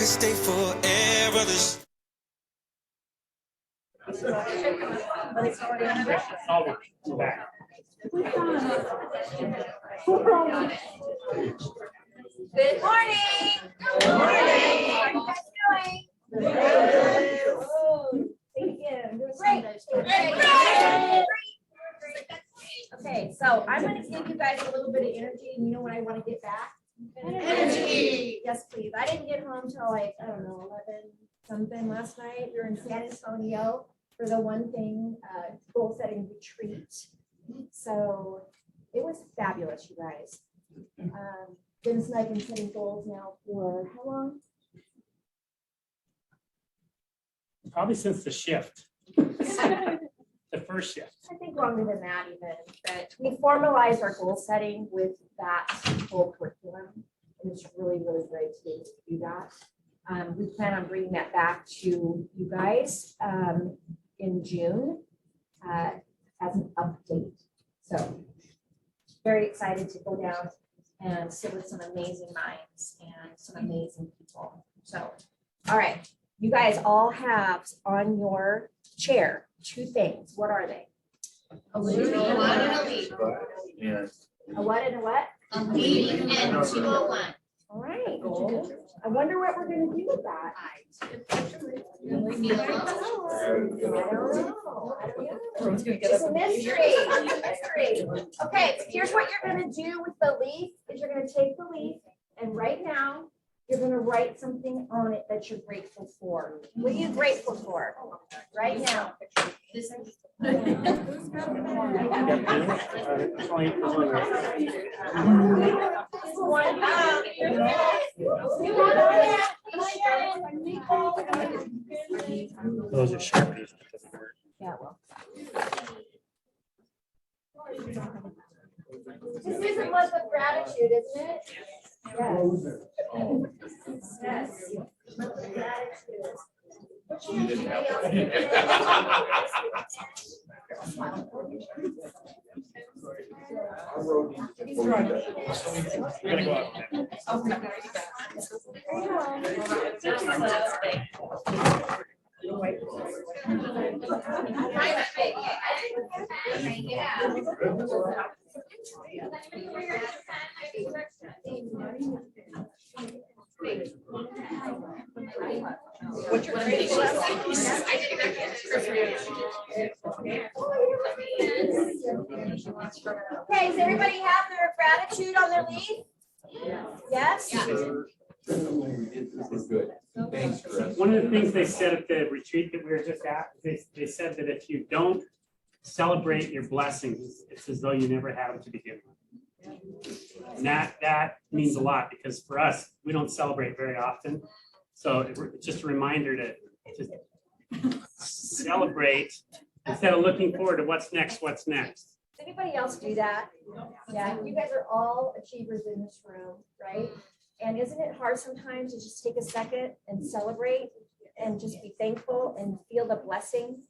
could stay forever. This Good morning. Good morning. How are you guys doing? Great. Okay, so I'm going to give you guys a little bit of energy, and you know what I want to get back? Energy. Yes, please. I didn't get home till like, I don't know, 11 something last night. We were in San Antonio for the One Thing goal setting retreat. So it was fabulous, you guys. Dennis and I have been setting goals now for how long? Probably since the shift. The first shift. I think longer than that even, but we formalized our goal setting with that whole curriculum. And it's really, really great to be able to do that. We plan on bringing that back to you guys in June as an update. So very excited to go down and sit with some amazing minds and some amazing people. So, all right, you guys all have on your chair two things. What are they? A what and a lead. A what and a what? A lead and 201. All right. I wonder what we're going to do with that. It's a mystery. Okay, here's what you're going to do with the leaf is you're going to take the leaf and right now you're going to write something on it that you're grateful for. What are you grateful for right now? Those are Sharpies. Yeah, well. This is a month of gratitude, isn't it? Yes. Yes. Month of gratitude. What's your grateful? Okay, does everybody have their gratitude on their leaf? Yes? Thanks, Chris. One of the things they said at the retreat that we were just at, they said that if you don't celebrate your blessings, it's as though you never had them to begin with. And that means a lot because for us, we don't celebrate very often. So it's just a reminder to celebrate instead of looking forward to what's next. Does anybody else do that? Yeah, you guys are all achievers in this room, right? And isn't it hard sometimes to just take a second and celebrate and just be thankful and feel the blessing,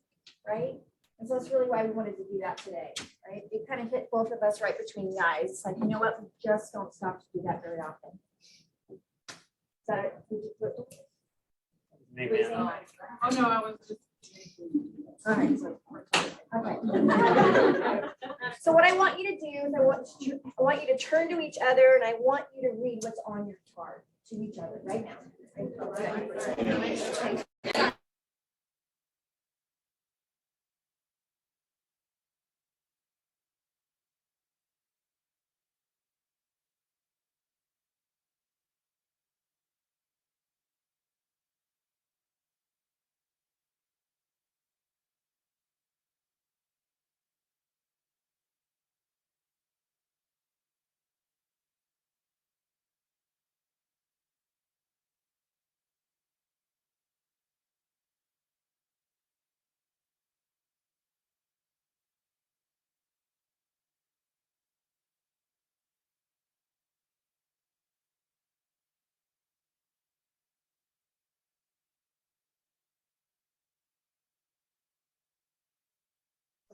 right? And so that's really why we wanted to do that today, right? It kind of hit both of us right between the eyes. It's like, you know what? We just don't stop to do that very often. Is that it? Amen. Oh, no, I was just. All right. Okay. So what I want you to do is I want you to turn to each other and I want you to read what's on your card to each other right now.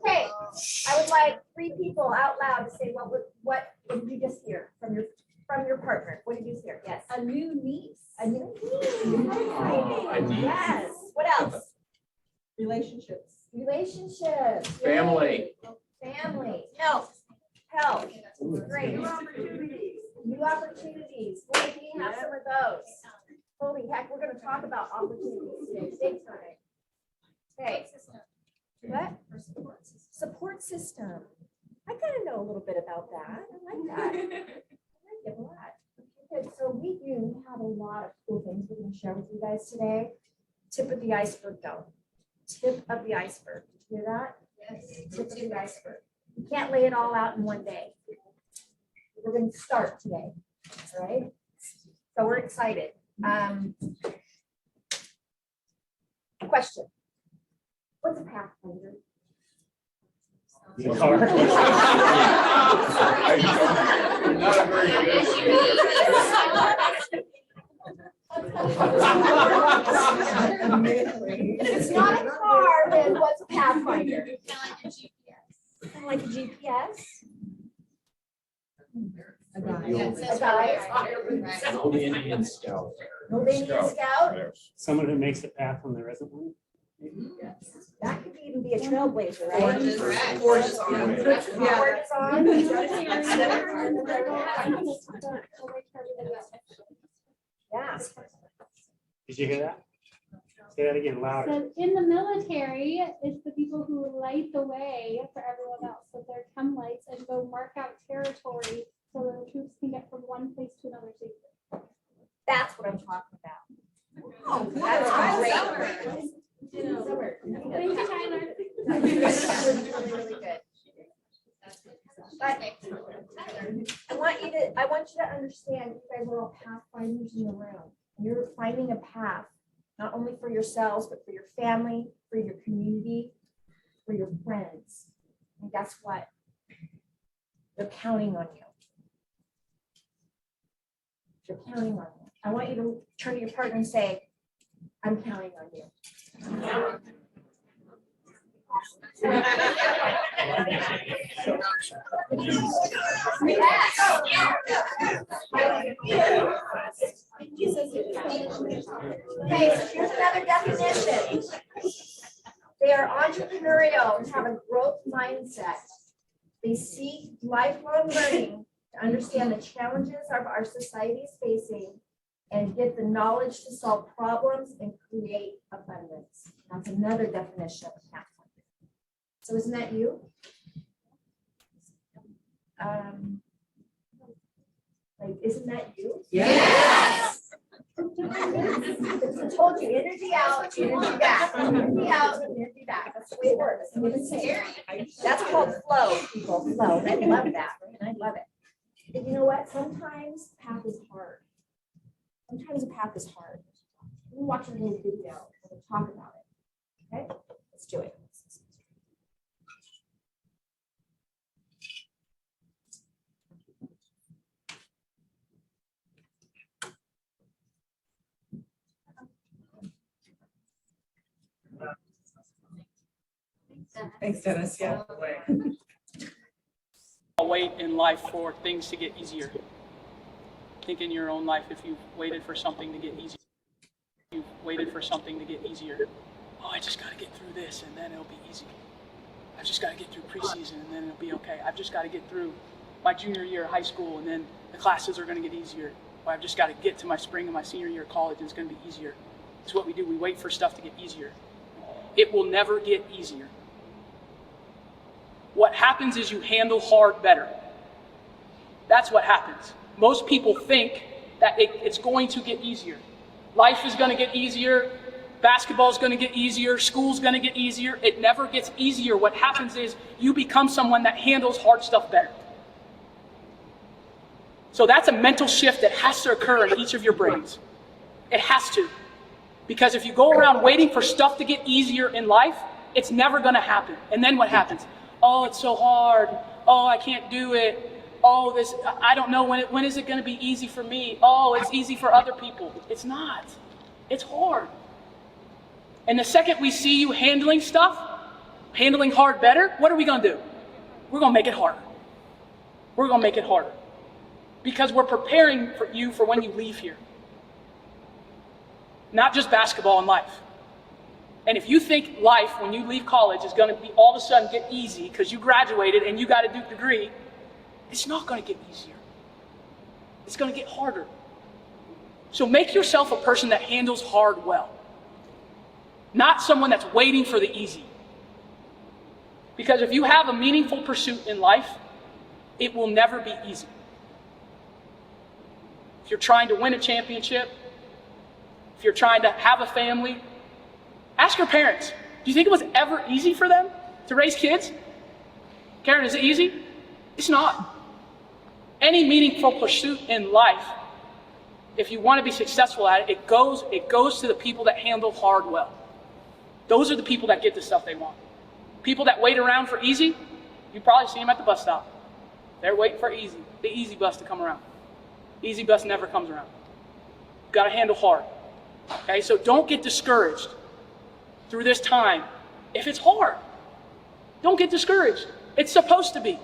Okay, I would like 3 people out loud to say what did you just hear from your from your partner. What did you hear? Yes. A new niece. A new niece. Yes. What else? Relationships. Relationships. Family. Yay. Family. Health. Health. Great. New opportunities. New opportunities. Boy, do you have some of those? Holy heck, we're gonna talk about opportunities today, big time. Okay. What? Support system. I gotta know a little bit about that. I like that. I like it a lot. Good, so we have a lot of cool things we're gonna share with you guys today. Tip of the iceberg though. Tip of the iceberg. Did you hear that? Yes. Tip of the iceberg. You can't lay it all out in one day. We're gonna start today, all right? So we're excited. Question. What's a pathfinder? Not a very If it's not a car, then what's a pathfinder? Kind of like a GPS. Kind of like a GPS? A A guide? No Indian scout. No Indian scout? Someone who makes a path when there isn't one. That could even be a trailblazer, right? Forges on. Forges on. Yeah. Did you hear that? Say that again louder. So in the military, it's the people who light the way for everyone else. So they're chem lights and go mark out territory so the troops can get from one place to another safely. That's what I'm talking about. Oh, That's great. Thank you, Tyler. Really, really good. But I want you to understand, you guys are all pathfinders in the room. You're finding a path, not only for yourselves, but for your family, for your community, for your friends. And guess what? They're counting on you. They're counting on you. I want you to turn to your partner and say, I'm counting on you. Okay, so here's another definition. They are entrepreneurial and have a growth mindset. They seek lifelong learning to understand the challenges of our society is facing and get the knowledge to solve problems and create abundance. That's another definition of pathfinder. So isn't that you? Isn't that you? Yes. I told you, energy out, energy back, energy out, energy back. That's the way it works. I'm gonna say it. That's called flow, people, flow. And I love that, and I love it. And you know what? Sometimes path is hard. Sometimes a path is hard. We'll watch a little video and we'll talk about it. Okay, let's do it. Thanks, Dennis. Yeah. Wait in life for things to get easier. Think in your own life, if you've waited for something to get easier. You've waited for something to get easier. Oh, I just got to get through this and then it'll be easy. I've just got to get through preseason and then it'll be okay. I've just got to get through my junior year of high school and then the classes are going to get easier. Or I've just got to get to my spring of my senior year of college and it's going to be easier. It's what we do. We wait for stuff to get easier. It will never get easier. What happens is you handle hard better. That's what happens. Most people think that it's going to get easier. Life is going to get easier. Basketball is going to get easier. School's going to get easier. It never gets easier. What happens is you become someone that handles hard stuff better. So that's a mental shift that has to occur in each of your brains. It has to. Because if you go around waiting for stuff to get easier in life, it's never going to happen. And then what happens? Oh, it's so hard. Oh, I can't do it. Oh, I don't know when is it going to be easy for me? Oh, it's easy for other people. It's not. It's hard. And the second we see you handling stuff, handling hard better, what are we going to do? We're going to make it harder. We're going to make it harder. because we're preparing for you for when you leave here. Not just basketball and life. And if you think life, when you leave college, is going to be all of a sudden get easy because you graduated and you got a Duke degree, it's not going to get easier. It's going to get harder. So make yourself a person that handles hard well. Not someone that's waiting for the easy. Because if you have a meaningful pursuit in life, it will never be easy. If you're trying to win a championship, if you're trying to have a family, ask your parents. Do you think it was ever easy for them to raise kids? Karen, is it easy? It's not. Any meaningful pursuit in life, if you want to be successful at it, it goes to the people that handle hard well. Those are the people that get the stuff they want. People that wait around for easy, you probably see them at the bus stop. They're waiting for the easy bus to come around. Easy bus never comes around. You've got to handle hard. Okay, so don't get discouraged through this time. If it's hard, don't get discouraged. It's supposed to be.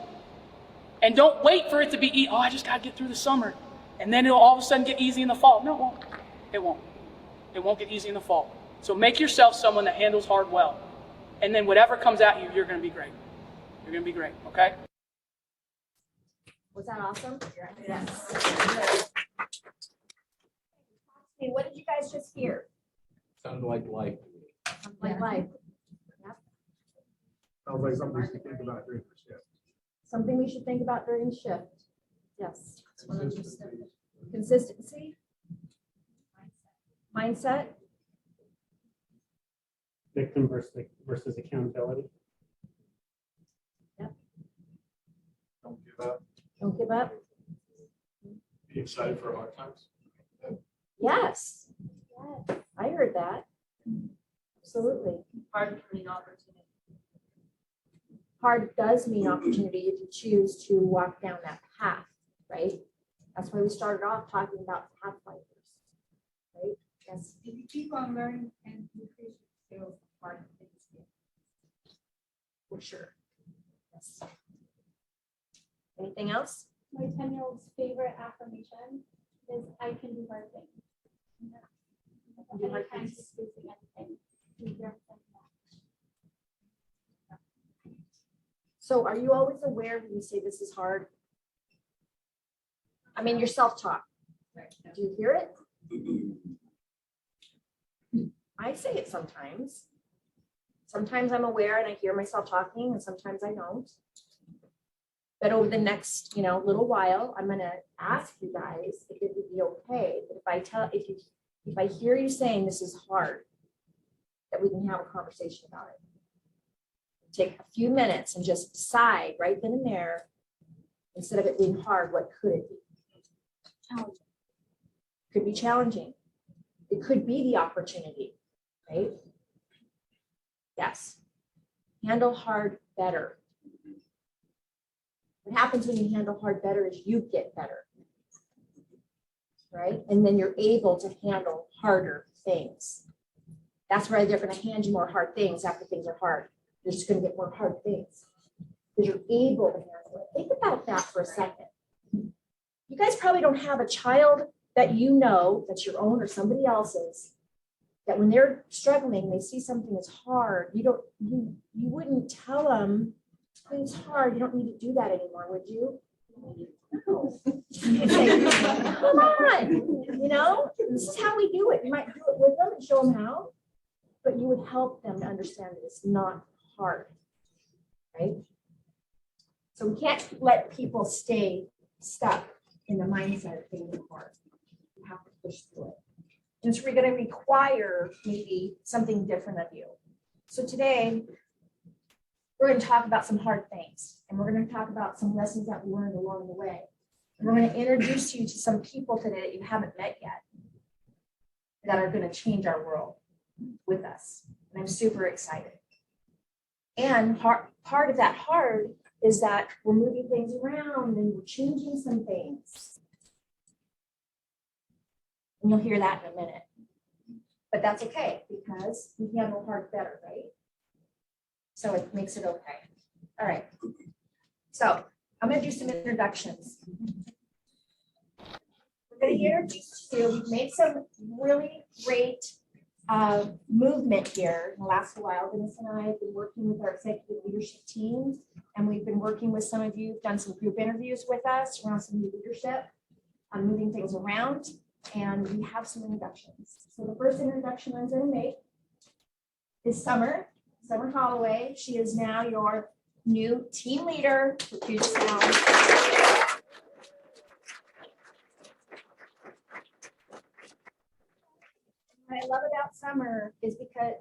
And don't wait for it to be, I just got to get through the summer. And then it'll all of a sudden get easy in the fall. No, it won't. It won't. It won't get easy in the fall. So make yourself someone that handles hard well. And then whatever comes at you, you're going to be great. You're going to be great, okay? Was that awesome? Yes. Hey, what did you guys just hear? Sounded like life. Like life. Sounds like something we should think about during the shift. Something we should think about during shift. Yes. Consistency. Mindset. Victim versus accountability. Don't give up. Don't give up. Be excited for hard times. Yes. I heard that. Absolutely. Hard to mean opportunity. Hard does mean opportunity if you choose to walk down that path, right? That's why we started off talking about pathfinders, right? Yes. If you keep on learning and increase your skills, hard things get. For sure. Yes. Anything else? My 10-year-old's favorite affirmation is I can do hard things. Do hard Anytime things. he's facing anything, he hears them. So are you always aware when you say this is hard? I mean, your self-talk. Do you hear it? I say it sometimes. Sometimes I'm aware and I hear myself talking and sometimes I don't. But over the next, little while, I'm gonna ask you guys if it would be okay. But if I hear you saying this is hard, that we can have a conversation about it. Take a few minutes and just decide right then and there, instead of it being hard, what could it be? Challenging. Could be challenging. It could be the opportunity, right? Yes. Handle hard better. What happens when you handle hard better is you get better, right? And then you're able to handle harder things. That's why they're going to hand you more hard things after things are hard. You're just going to get more hard things because you're able to handle it. Think about that for a second. You guys probably don't have a child that you know that's your own or somebody else's, that when they're struggling, they see something that's hard. You wouldn't tell them it's hard. You don't need to do that anymore, would you? No. You'd say, come on, this is how we do it. You might do it with them and show them how, but you would help them to understand that it's not hard, right? So we can't let people stay stuck in the mindset of things hard. You have to push through it. And so we're going to require maybe something different of you. So today, we're going to talk about some hard things, and we're going to talk about some lessons that we learned along the way. And we're going to introduce you to some people today that you haven't met yet that are going to change our world with us. And I'm super excited. And part of that hard is that we're moving things around and we're changing some things. And you'll hear that in a minute. But that's okay because we handle hard better, right? So it makes it okay. All right. So I'm going to do some introductions. going to introduce you. We've made some really great movement here in the last while. Dennis and I have been working with our executive leadership team, and we've been working with some of you, done some group interviews with us around some new leadership, on moving things around, and we have some introductions. So the first introduction I'm going to make is Summer Holloway. She is now your new team leader for Puget Sound. What I love about Summer is because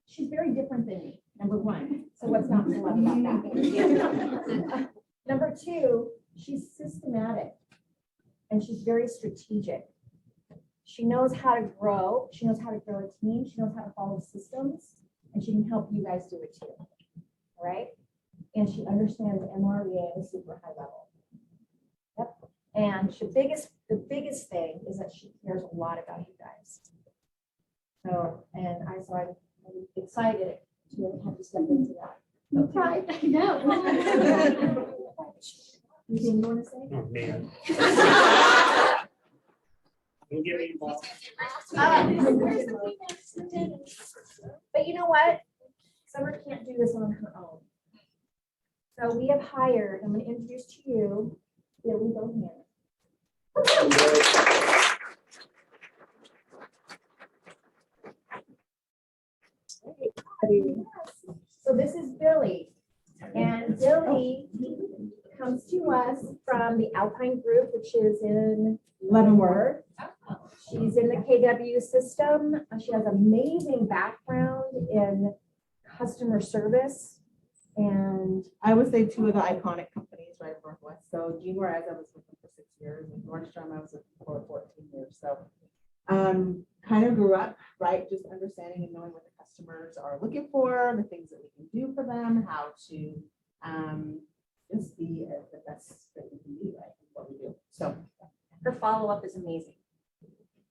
she's very different than me, number one. So what's not to love about that? Number two, she's systematic and she's very strategic. She knows how to grow. She knows how to grow a team. She knows how to follow systems, and she can help you guys do it too. All right. And she understands MREA at a super high level. Yep. And the biggest thing is that she cares a lot about you guys. So I'm excited to have you step into that. Okay. No. Anything you want to say? Oh, man. Don't get me involved. But you know what? Summer can't do this on her own. So we have hired, I'm going to introduce to you Billy Bohannon. So this is Billy, and Billy comes to us from the Alpine Group, which is in Leavenworth. She's in the KW system. She has amazing background in customer service. And I would say two of the iconic companies right in Northwest. So Gene Juarez, I was with them for 6 years, and Nordstrom, I was with them for 14 years. So kind of grew up, right, just understanding and knowing what the customers are looking for, the things that we can do for them, how to just be the best that we can be, right, in what we do. So her follow-up is amazing.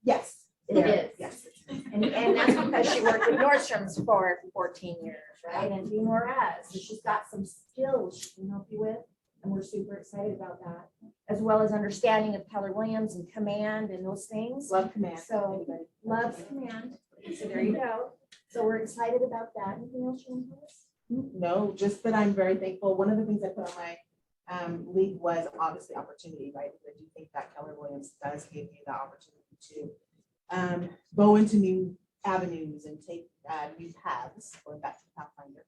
yes, It is. Yes. And that's because she worked with Nordstrom's for 14 years, right? And Jean Juarez, so she's got some skills she can help you with. And we're super excited about that, as well as understanding of Keller Williams and command and those things. love command. So loves command. So there you go. So we're excited about that. Anything else you want to tell us? No, just that I'm very thankful. One of the things I put on my lead was obviously opportunity, right? Because I do think that Keller Williams does give you the opportunity to go into new avenues and take new paths, going back to Pathfinder.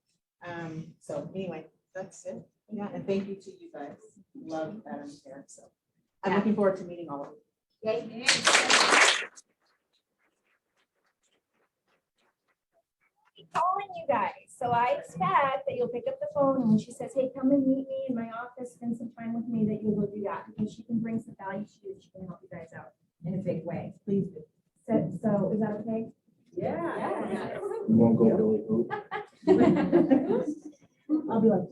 So anyway, that's it. Yeah, and thank you to you guys. Love that I'm here. So I'm looking forward to meeting all of you. Yay. Calling you guys. So I expect that you'll pick up the phone and when she says, hey, come and meet me in my office, spend some time with me, that you'll go do that because she can bring some value to you. She can help you guys out in a big way. Please do. So is that okay? Yeah. You won't go Billy Hoop. I'll be like,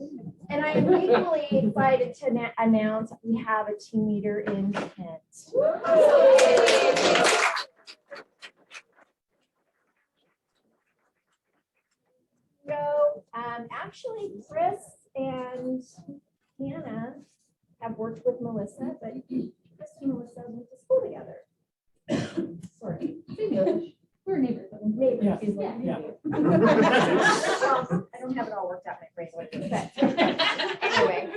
And I am equally excited to announce we have a team leader in Kent. So actually, Chris and Hannah have worked with Melissa, but Chris and Melissa went to school together. Sorry. We're neighbors. Neighbors. Yeah. Well, I don't have it all worked out in my brain, but anyway,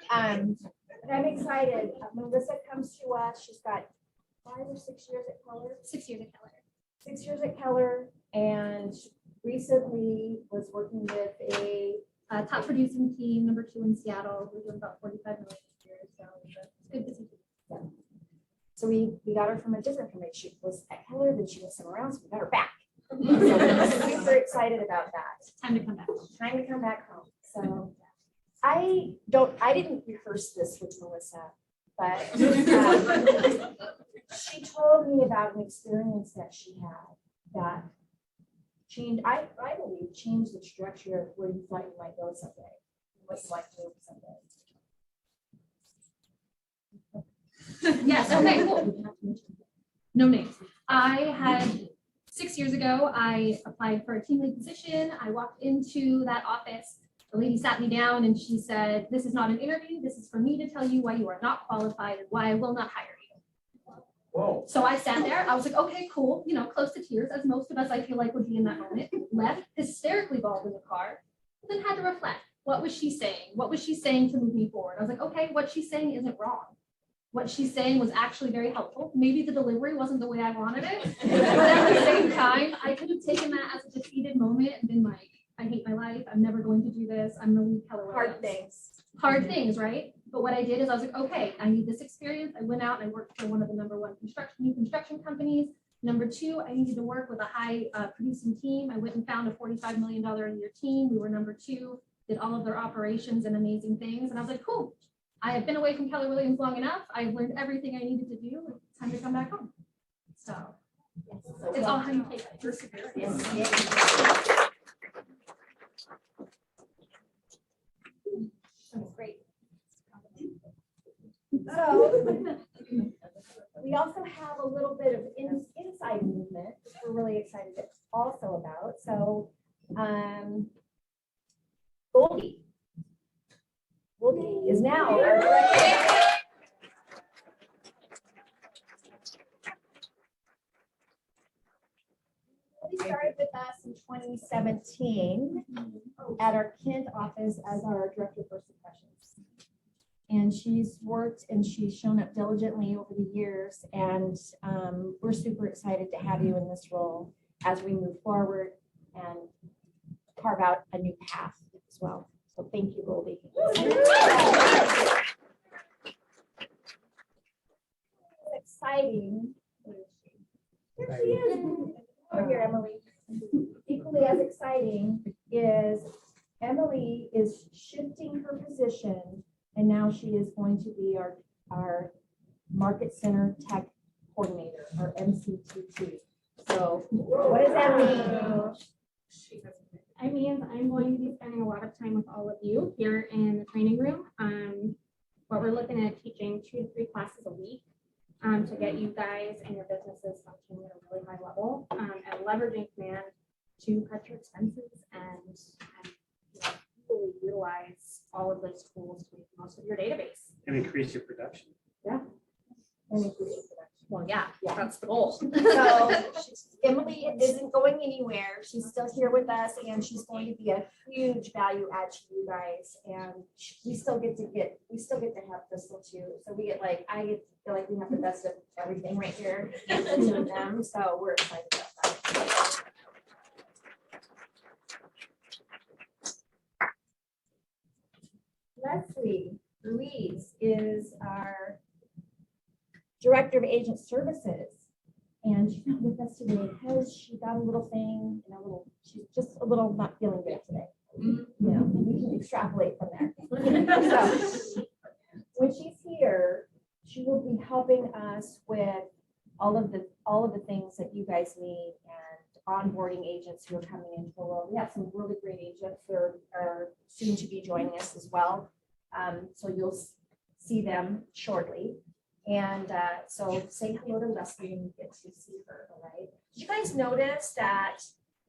but I'm excited. Melissa comes to us. She's got 5 or 6 years at Keller. 6 years at Keller. 6 years at Keller, and recently was working with a Top producing team, number 2 in Seattle. We're doing about 45 million a year. So it's good to see. So we got her from a different company. She was at Keller, then she was somewhere else. We got her back. So we're super excited about that. Time to come back. Time to come back home. So I didn't rehearse this with Melissa, but she told me about an experience that she had that changed, I believe, changed the trajectory of where you thought you might go someday, what you might do someday. Yes, okay, cool. No names. I had 6 years ago, I applied for a team lead position. I walked into that office. The lady sat me down and she said, this is not an interview. This is for me to tell you why you are not qualified and why I will not hire you. Whoa. So I sat there, I was like, okay, cool, you know, close to tears, as most of us I feel like would be in that moment. Left hysterically bawled in the car, then had to reflect. What was she saying? What was she saying to move me forward? I was like, okay, what she's saying isn't wrong. What she's saying was actually very helpful. Maybe the delivery wasn't the way I wanted it, but at the same time, I could have taken that as a defeated moment and been like, I hate my life. I'm never going to do this. I'm gonna leave Keller Williams. Hard things. Hard things, right? But what I did is I was like, okay, I need this experience. I went out and I worked for one of the #1 new construction companies. Number two, I needed to work with a high producing team. I went and found a $45 million a year team. We were #2, did all of their operations and amazing things. And I was like, cool. I have been away from Keller Williams long enough. I've learned everything I needed to do. It's time to come back home. So it's all how you take it. Perseverance. That's great. So we also have a little bit of inside movement, which we're really excited also about. So Goldie is now our director. Goldie started with us in 2017 at our Kent office as our director of first impressions. And she's worked and she's shown up diligently over the years. And we're super excited to have you in this role as we move forward and carve out a new path as well. So thank you, Goldie. Exciting. Here she is. Over here, Emily. Equally as exciting is Emily is shifting her position, and now she is going to be our Market Center Tech Coordinator, or MCTT. So what does that mean? I mean, I'm going to be spending a lot of time with all of you here in the training room. What we're looking at teaching 2 to 3 classes a week to get you guys and your businesses functioning at a really high level and leveraging command to cut your expenses and you know, really utilize all of those tools to make the most of your database. And increase your production. And increase your production. Well, yeah, that's the goal. So Emily isn't going anywhere. She's still here with us, and she's going to be a huge value add to you guys. And we still get to have Crystal too. So we get like, I get to feel like we have the best of everything right here with them. So we're excited about that. Leslie Ruiz is our Director of Agent Services. And she's not with us today because she got a little thing, she's just a little not feeling good today. You know, we can extrapolate from there. So when she's here, she will be helping us with all of the things that you guys need and onboarding agents who are coming into the role. We have some really great agents who are soon to be joining us as well. So you'll see them shortly. And so say hello to Leslie when you get to see her, all right? Did you guys notice that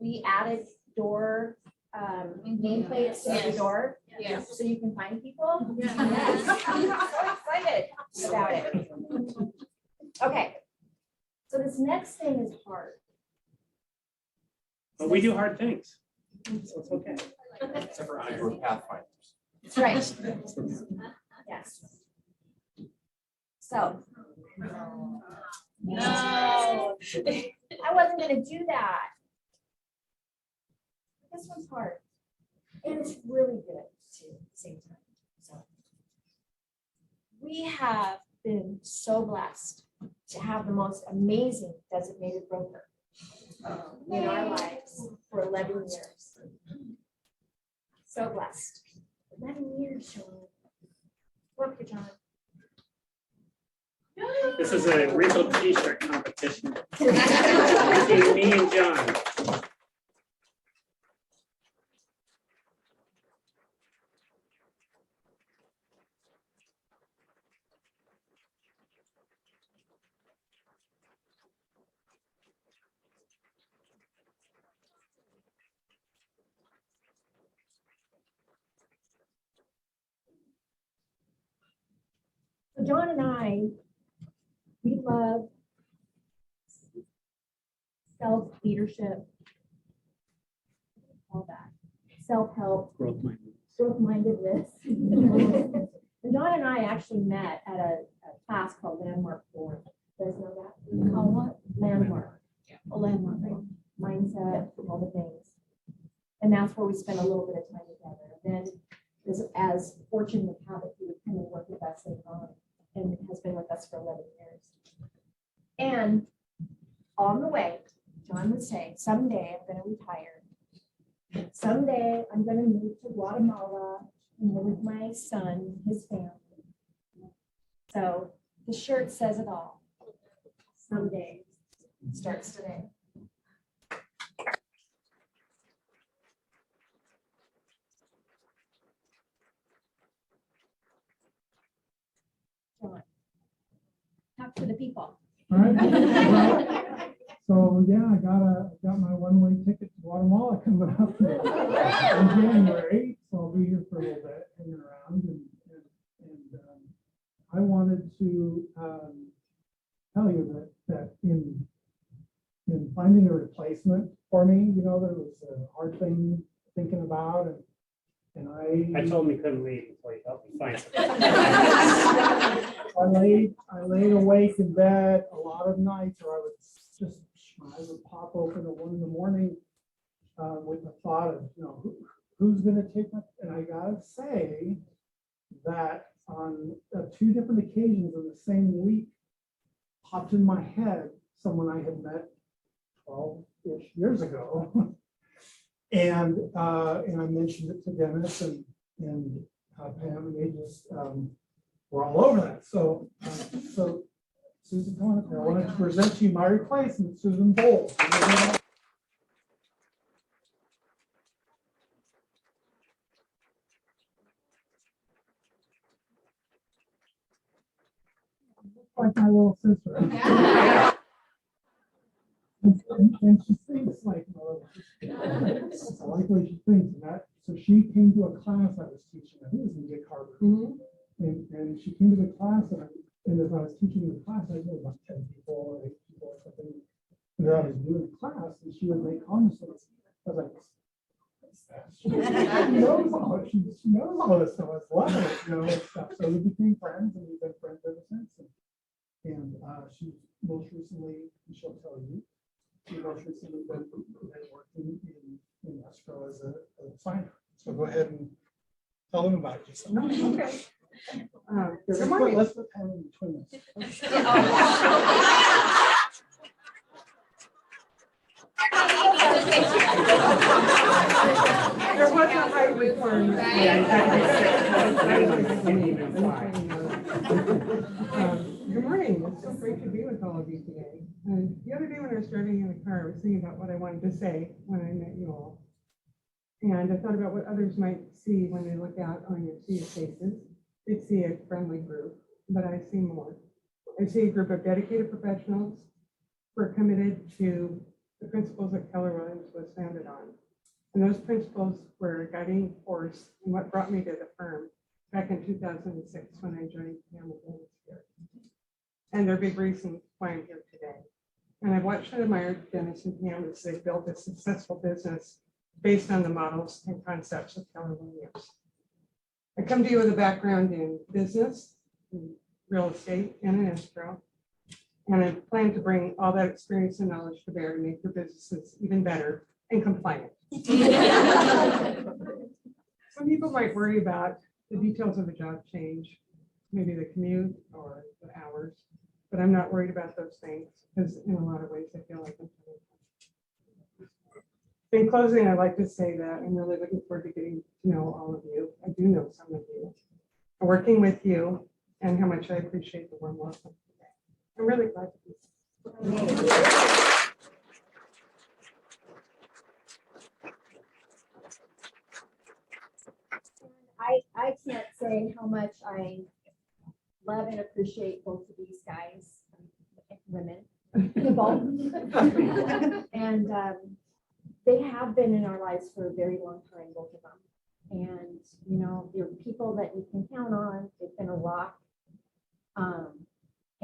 we added door nameplates to every door? Yeah. So you can find people? Yes. I'm so excited about it. Okay. So this next thing is hard. But we do hard things. So it's okay. Except for Iowa Pathfinders. That's right. Yes. So. No. I wasn't gonna do that. This one's hard. And it's really good too at the same time. So. We have been so blessed to have the most amazing designated broker in our lives for 11 years. So blessed. 11 years, Sean. Work your John. This is a wrinkled t-shirt competition between me and John. So John and I, we love self-leadership, all that, self-help, Growth minded. growth-mindedness. And Dawn and I actually met at a class called Landmark 4. You guys know that? Called what? Landmark. A landmark, right? Mindset, all the things. And that's where we spent a little bit of time together. Then, as fortune would have it, he would come and work with us and has been with us for 11 years. And on the way, John would say, someday I'm going to retire. Someday I'm going to move to Guatemala and live with my son, his family. So the shirt says it all. Someday starts today. John, talk to the people. All right. So yeah, I got my one-way ticket to Guatemala coming up in January. So I'll be here for a little bit, hanging around, and I wanted to tell you that in finding a replacement for me, that it was a hard thing thinking about, and I told him he couldn't leave until he helped me find I laid awake in bed a lot of nights, or I would pop open at 1 a.m. With the thought of, who's going to take my, and I gotta say that on 2 different occasions in the same week, popped in my head someone I had met 12-ish years ago. And I mentioned it to Dennis and Pam, and they just were all over that. So Susan Connick, I wanted to present to you my replacement, Susan Bowles. Like my little sister. And she thinks like my little sister. I like the way she thinks. So she came to a class I was teaching. I think it was in Dick Harbor. And she came to the class, and as I was teaching the class, I knew about 10 people or 8 people or something. And I was doing the class, and she would make comments. I was like, what's that? She knows all this stuff. I was loving it, and stuff. So we became friends, and we've been friends ever since. And she most recently, she'll tell you, she most recently been working in escrow as a signer. So go ahead and tell them about it. Just okay. Let's put Pam in between us. There was a height requirement. Good morning. It's so great to be with all of you today. The other day when I was driving in the car, I was thinking about what I wanted to say when I met you all. And I thought about what others might see when they look out on your sea of faces. They'd see a friendly group, but I see more. I see a group of dedicated professionals who are committed to the principles that Keller Williams was founded on. And those principles were a guiding force in what brought me to the firm back in 2006 when I joined Pam here. And they're big reasons why I'm here today. And I've watched and admired Dennis and Pam as they built a successful business based on the models and concepts of Keller Williams. I come to you with a background in business, in real estate, and in escrow. And I plan to bring all that experience and knowledge to bear to make your businesses even better and compliant. Some people might worry about the details of a job change, maybe the commute or the hours, but I'm not worried about those things because in a lot of ways I feel like I'm doing it. In closing, I'd like to say that I'm really looking forward to getting to know all of you. I do know some of you, and working with you, and how much I appreciate the warm welcome today. I'm really glad to be here. I can't say how much I love and appreciate both of these guys, women, people. And they have been in our lives for a very long time, both of them. And, they're people that you can count on. They've been a rock.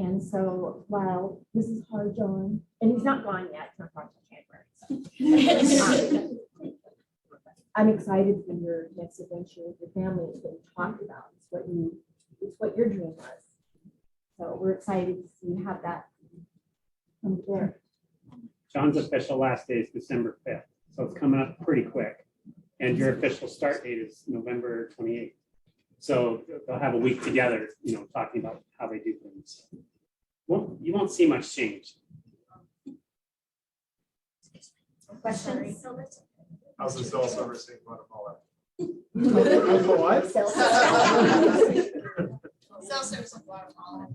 And so while this is hard, John, and he's not gone yet, it's not gone till January. So. I'm excited for your next adventure with your family. It's what you talked about. It's what your dream was. So we're excited to see you have that come there. John's official last day is December 5th, so it's coming up pretty quick. And your official start date is November 28th. So they'll have a week together, talking about how they do things. Well, you won't see much change. Questions? How's the cell service in Guatemala? What? Cell service in Guatemala.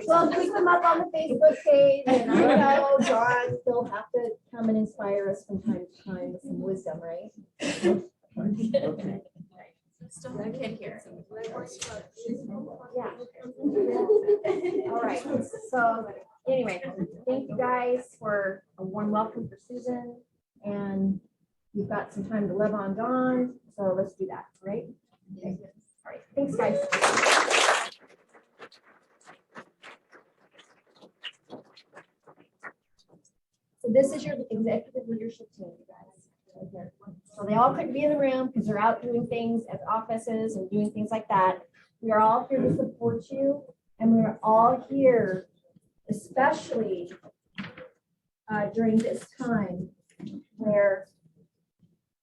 Well, keep them up on the Facebook page, and I know John will have to come and inspire us from time to time with some wisdom, right? Still a kid here. Yeah. All right, so anyway, thank you guys for a warm welcome for Susan, and you've got some time to live on Dawn, so let's do that, right? Okay. All right, thanks, guys. So this is your executive leadership team, you guys. Right here. So they all couldn't be in the room because they're out doing things at offices and doing things like that. We are all here to support you, and we're all here, especially during this time where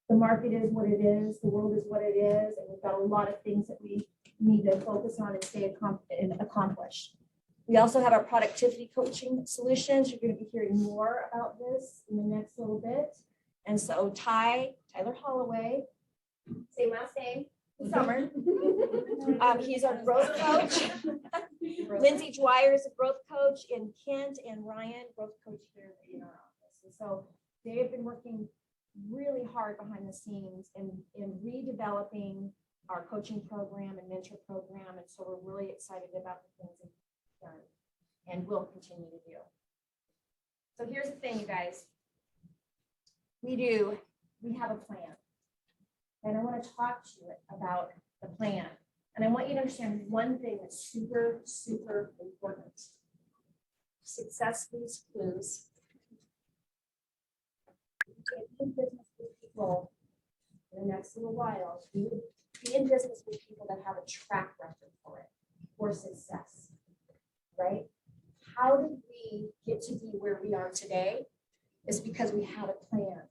the market is what it is, the world is what it is, and we've got a lot of things that we need to focus on and stay accomplished. We also have our productivity coaching solutions. You're going to be hearing more about this in the next little bit. And so Tyler Holloway, same last name, Summer. He's our growth coach. Lindsay Dwyer is a growth coach in Kent, and Ryan, growth coach here in our office. And so they have been working really hard behind the scenes in redeveloping our coaching program and mentor program. And so we're really excited about the things that we've done and will continue to do. So here's the thing, you guys. We have a plan. And I want to talk to you about the plan. And I want you to understand one thing that's super, super important. Success leaves clues. Be in business with people in the next little while. Be in business with people that have a track record for it, for success, right? How did we get to be where we are today? Is because we had a plan.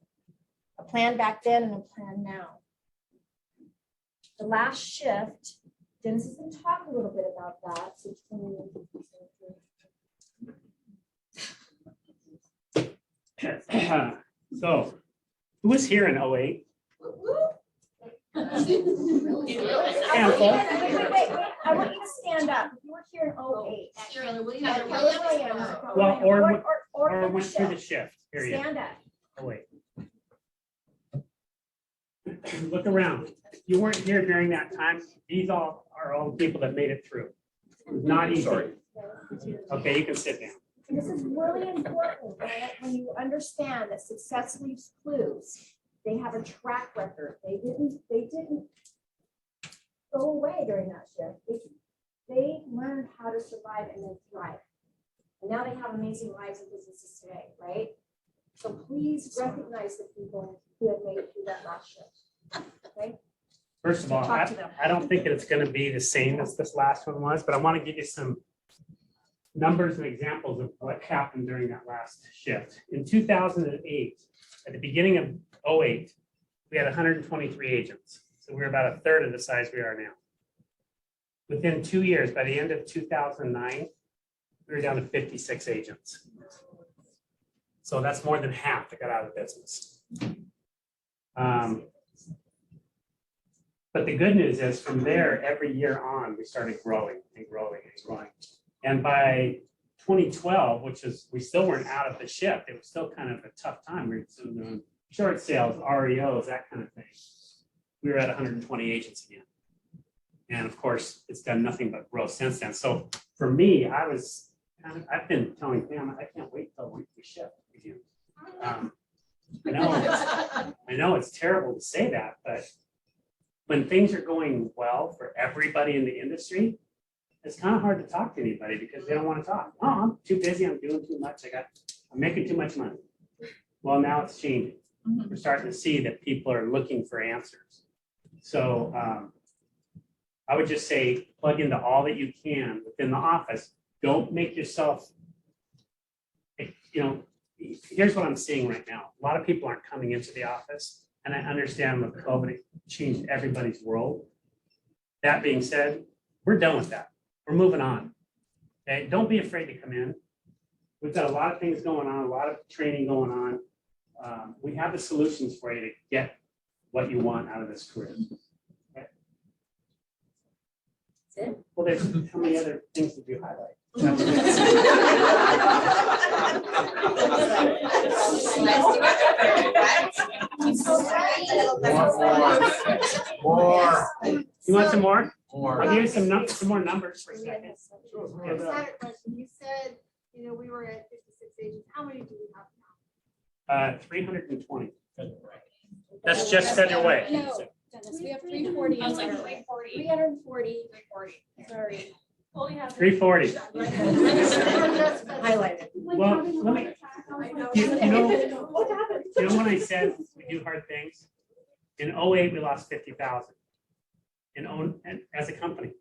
A plan back then and a plan now. The last shift, Dennis is going to talk a little bit about that. So, who was here in 08? Handful. Wait. I want you to stand up. If you were here in 08. Keller Well, or went through the shift, period. Stand up. Oh, wait. Look around. If you weren't here during that time, these all are all the people that made it through. It was not easy. Sorry. Okay, you can sit down. This is really important, right? When you understand that success leaves clues. They have a track record. They didn't go away during that shift. They learned how to survive and then thrive. And now they have amazing lives and businesses today, right? So please recognize the people who have made it through that last shift. Okay? First of all, I don't think it's going to be the same as this last one was, but I want to give you some numbers and examples of what happened during that last shift. In 2008, at the beginning of 08, we had 123 agents. So we're about a third of the size we are now. Within 2 years, by the end of 2009, we were down to 56 agents. So that's more than half that got out of the business. But the good news is from there, every year on, we started growing and growing and growing. And by 2012, which is, we still weren't out of the shift. It was still kind of a tough time. We were still doing short sales, REOs, that kind of thing. We were at 120 agents again. And of course, it's done nothing but grow since then. So for me, I've been telling Pam, I can't wait till we shift again. I know it's terrible to say that, but when things are going well for everybody in the industry, it's kind of hard to talk to anybody because they don't want to talk. Oh, I'm too busy. I'm doing too much. I'm making too much money. Well, now it's changing. We're starting to see that people are looking for answers. So I would just say plug into all that you can within the office. Don't make yourself, here's what I'm seeing right now. A lot of people aren't coming into the office, and I understand with COVID, it changed everybody's world. That being said, we're done with that. We're moving on. Okay, don't be afraid to come in. We've got a lot of things going on, a lot of training going on. We have the solutions for you to get what you want out of this career. Okay. That's it? Well, there's how many other things did you highlight? More. You want some more? More. I'll give you some more numbers for a second. I just had a question. You said, we were at 56 agents. How many do we have now? 320. That's just Federal Way. No, Dennis, we have 340. I was like 340. 340. 340. Sorry. Only have 340. Highlighted. Well, let me, you know when I said we do hard things? In 08, we lost 50,000. As a company.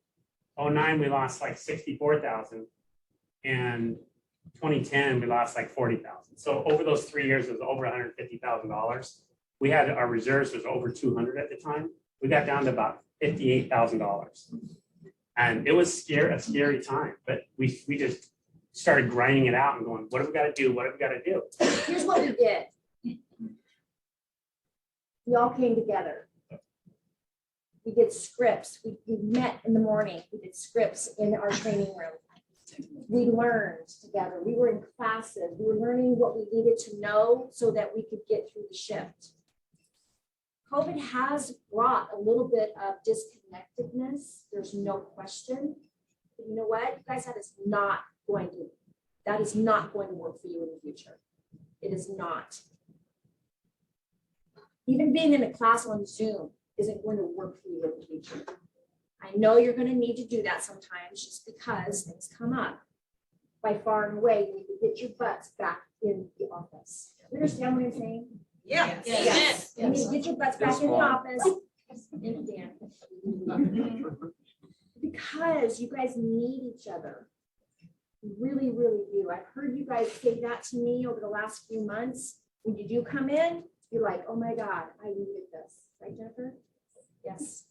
09, we lost like 64,000. And 2010, we lost like 40,000. So over those 3 years, it was over $150,000. We had our reserves was over 200 at the time. We got down to about $58,000. And it was a scary time, but we just started grinding it out and going, what have we got to do? What have we got to do? Here's what we did. We all came together. We did scripts. We met in the morning. We did scripts in our training room. We learned together. We were in classes. We were learning what we needed to know so that we could get through the shift. COVID has brought a little bit of disconnectedness. There's no question. But you know what? You guys, that is not going to work for you in the future. It is not. Even being in a class on Zoom isn't going to work for you in the future. I know you're going to need to do that sometimes just because things come up. By far and away, you need to get your butts back in the office. You understand what I'm saying? Yeah. Yes. You need to get your butts back in the office. Because you guys need each other. You really, really do. I've heard you guys say that to me over the last few months. When you do come in, you're like, oh my God, I needed this. Right, Jennifer? Yes.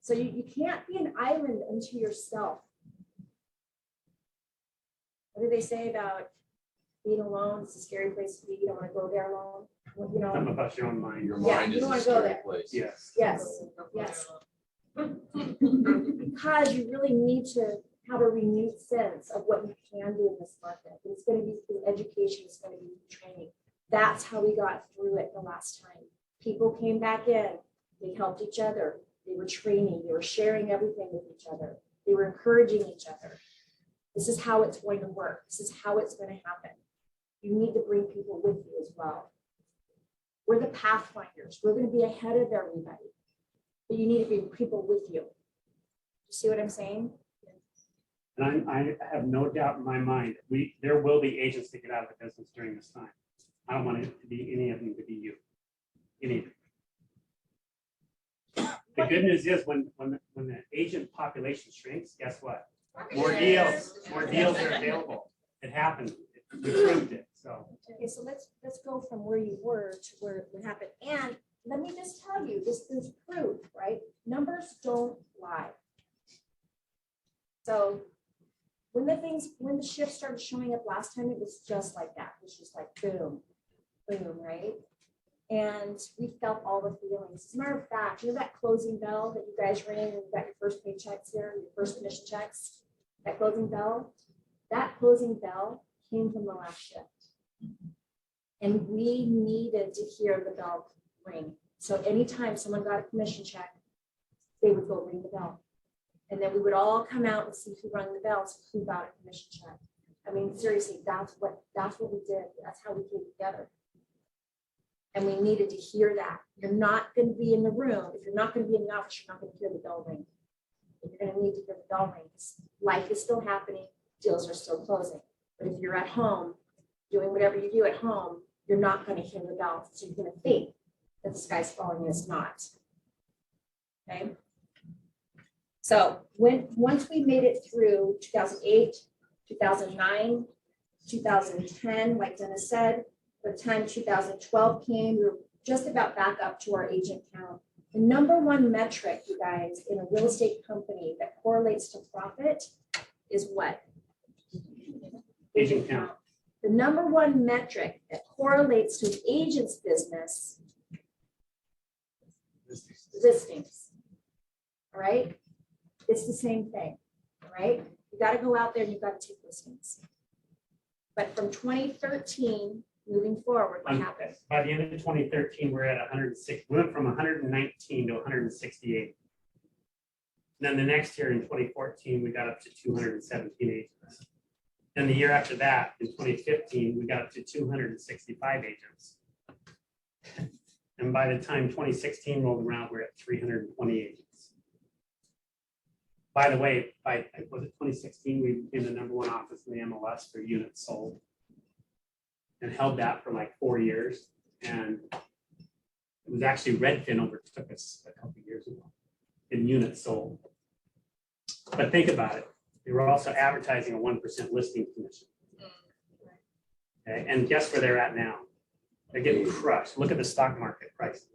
So you can't be an island unto yourself. What do they say about being alone? It's a scary place to be. You don't want to go there alone. Something about your own mind. Your Yeah, mind you is don't a wanna go scary there. place. Yes. Yes, yes. Because you really need to have a renewed sense of what you can do in this market. It's going to be through education, it's going to be through training. That's how we got through it the last time. People came back in, they helped each other, they were training, they were sharing everything with each other, they were encouraging each other. This is how it's going to work. This is how it's going to happen. You need to bring people with you as well. We're the pathfinders. We're going to be ahead of everybody. But you need to bring people with you. You see what I'm saying? And I have no doubt in my mind, there will be agents that get out of the business during this time. I don't want it to be any of them to be you. Any of you. The good news is when the agent population shrinks, guess what? More deals are available. It happened. We proved it. So Okay, so let's go from where you were to where it would happen. And let me just tell you, this is proof, right? Numbers don't lie. So when the shift started showing up last time, it was just like that. It was just like boom, boom, right? And we felt all the feelings. As a matter of fact, you know that closing bell that you guys rang when you got your first paychecks here, your first commission checks? That closing bell came from the last shift. And we needed to hear the bell ring. So anytime someone got a commission check, they would go ring the bell. And then we would all come out and see who rang the bell, so who got a commission check. I mean, seriously, that's what we did. That's how we came together. And we needed to hear that. You're not going to be in the room. If you're not going to be in the office, you're not going to hear the bell ring. You're going to need to hear the bell ring. Life is still happening. Deals are still closing. But if you're at home, doing whatever you do at home, you're not going to hear the bell. So you're going to think that the sky's falling and it's not. Okay. So once we made it through 2008, 2009, 2010, like Dennis said, by the time 2012 came, we were just about back up to our agent count. The number one metric, you guys, in a real estate company that correlates to profit is what? Agent count. The number one metric that correlates to an agent's business, listings. All right? It's the same thing, all right? You got to go out there and you've got to take listings. But from 2013, moving forward, what happened? By the end of 2013, we're at 106. We went from 119 to 168. Then the next year in 2014, we got up to 217 agents. Then the year after that, in 2015, we got up to 265 agents. And by the time 2016 rolled around, we're at 320 agents. By the way, was it 2016, we became the number one office in the MLS for units sold and held that for like 4 years. And it was actually Redfin overtook us a couple of years ago in units sold. But think about it. They were also advertising a 1% listing commission. Okay, and guess where they're at now? They're getting crushed. Look at the stock market prices.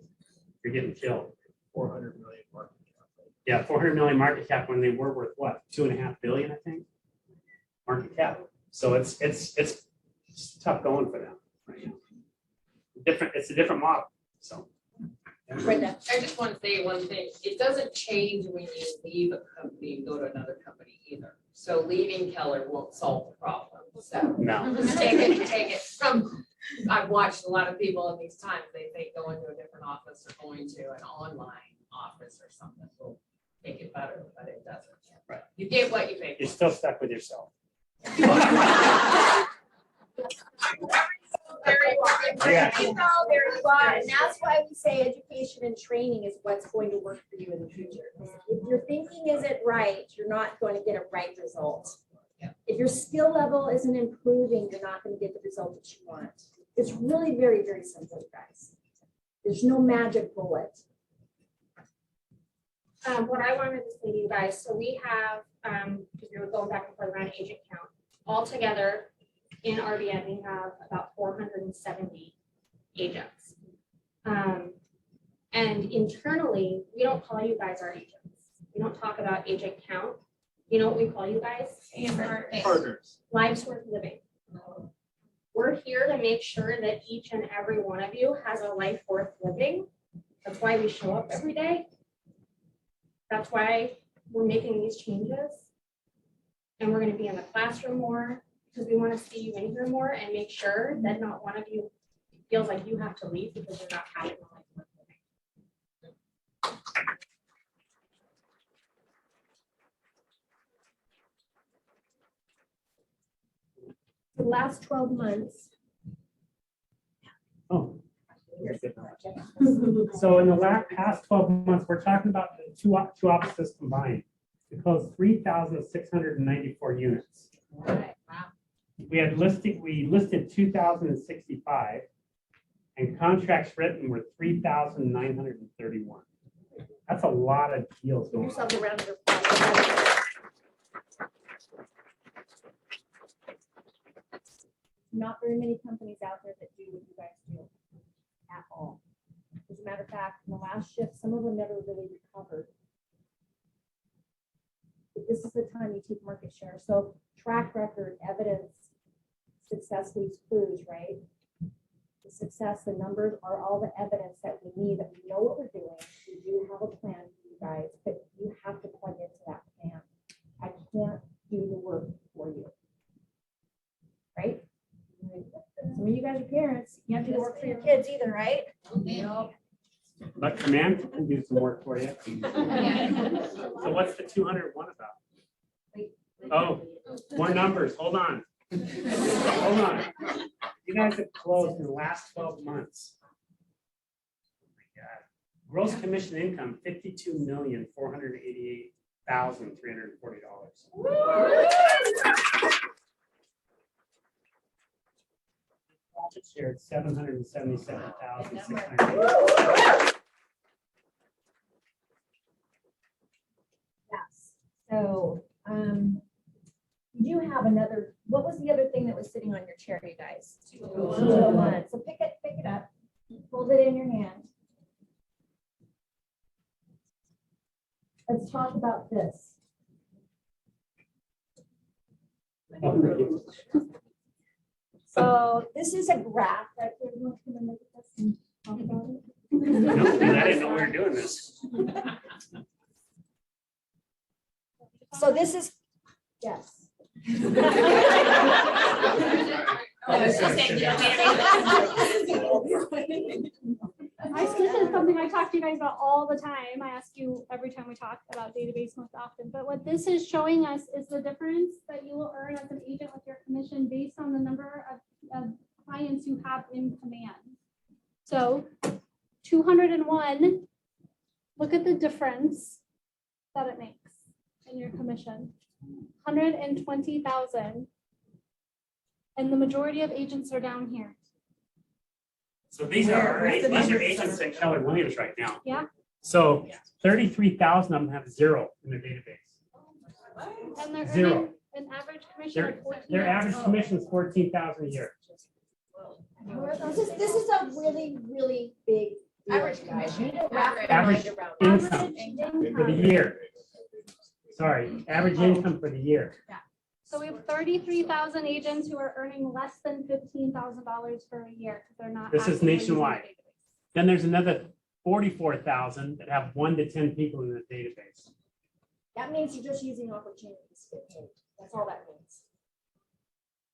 You're getting killed. 400 million market cap. Yeah, 400 million market cap when they were worth what? 2.5 billion, I think, market cap. So it's tough going for them right now. It's a different model. So. Brenda. I just want to say one thing. It doesn't change when you leave a company and go to another company either. So leaving Keller won't solve the problem. So No. just take it from, I've watched a lot of people in these times, they think going to a different office or going to an online office or something will make it better, but it doesn't. Right. You get what you pay for. You're still stuck with yourself. There you are. Yeah. You know, there you are. And that's why we say education and training is what's going to work for you in the future. If your thinking isn't right, you're not going to get a right result. Yeah. If your skill level isn't improving, you're not going to get the result that you want. It's really very, very simple, guys. There's no magic bullet. What I wanted to say to you guys, so we have, because we were going back and forth around agent count, altogether in RBN, we have about 470 agents. And internally, we don't call you guys our agents. We don't talk about agent count. You know what we call you guys? Partners. Lives worth living. We're here to make sure that each and every one of you has a life worth living. That's why we show up every day. That's why we're making these changes. And we're going to be in the classroom more because we want to see you in here more and make sure that not one of you feels like you have to leave because you're not having a life worth living. The last 12 months. Oh. So in the past 12 months, we're talking about the two offices combined. We closed 3,694 units. Wow. We listed 2,065 and contracts written were 3,931. That's a lot of deals Give going on. yourselves a round of applause. Not very many companies out there that do what you guys do at all. As a matter of fact, in the last shift, some of them never really recovered. But this is the time you take market share. So track record, evidence, success leaves clues, right? The success, the numbers are all the evidence that we need, that we know what we're doing. We do have a plan for you guys, but you have to plug into that plan. I can't do the work for you. Right? Some of you guys are parents. You have to do the work for your kids either, right? But Command can do some work for you. So what's the 201 about? Oh, more numbers. Hold on. Hold on. You guys have closed in the last 12 months Gross commission income, $52,488,340. Profit share, $777,600. Yes, so, you do have another, what was the other thing that was sitting on your chair, you guys? 201. So pick it up, hold it in your hand. Let's talk about this. So this is a graph that everyone's gonna look at this and talk about it. No, I didn't know we were doing this. So this is, yes. This is something I talk to you guys about all the time. I ask you every time we talk about database most often, but what this is showing us is the difference that you will earn as an agent with your commission based on the number of clients you have in command. So 201, look at the difference that it makes in your commission. 120,000. And the majority of agents are down here. So these are agents at Keller Williams right now. Yeah. So 33,000 of them have zero in their database. And they're Zero. earning an average commission of 14. Their average commission is 14,000 a year. This is a really, really big deal, Average guys. commission. You need to wrap your Average mind around income Average for the income. year. Sorry, average income for the year. So we have 33,000 agents who are earning less than $15,000 for a year because they're not. This is actively using the nationwide. database. Then there's another 44,000 that have 1 to 10 people in the database. That means you're just using opportunities to get paid. That's all that means.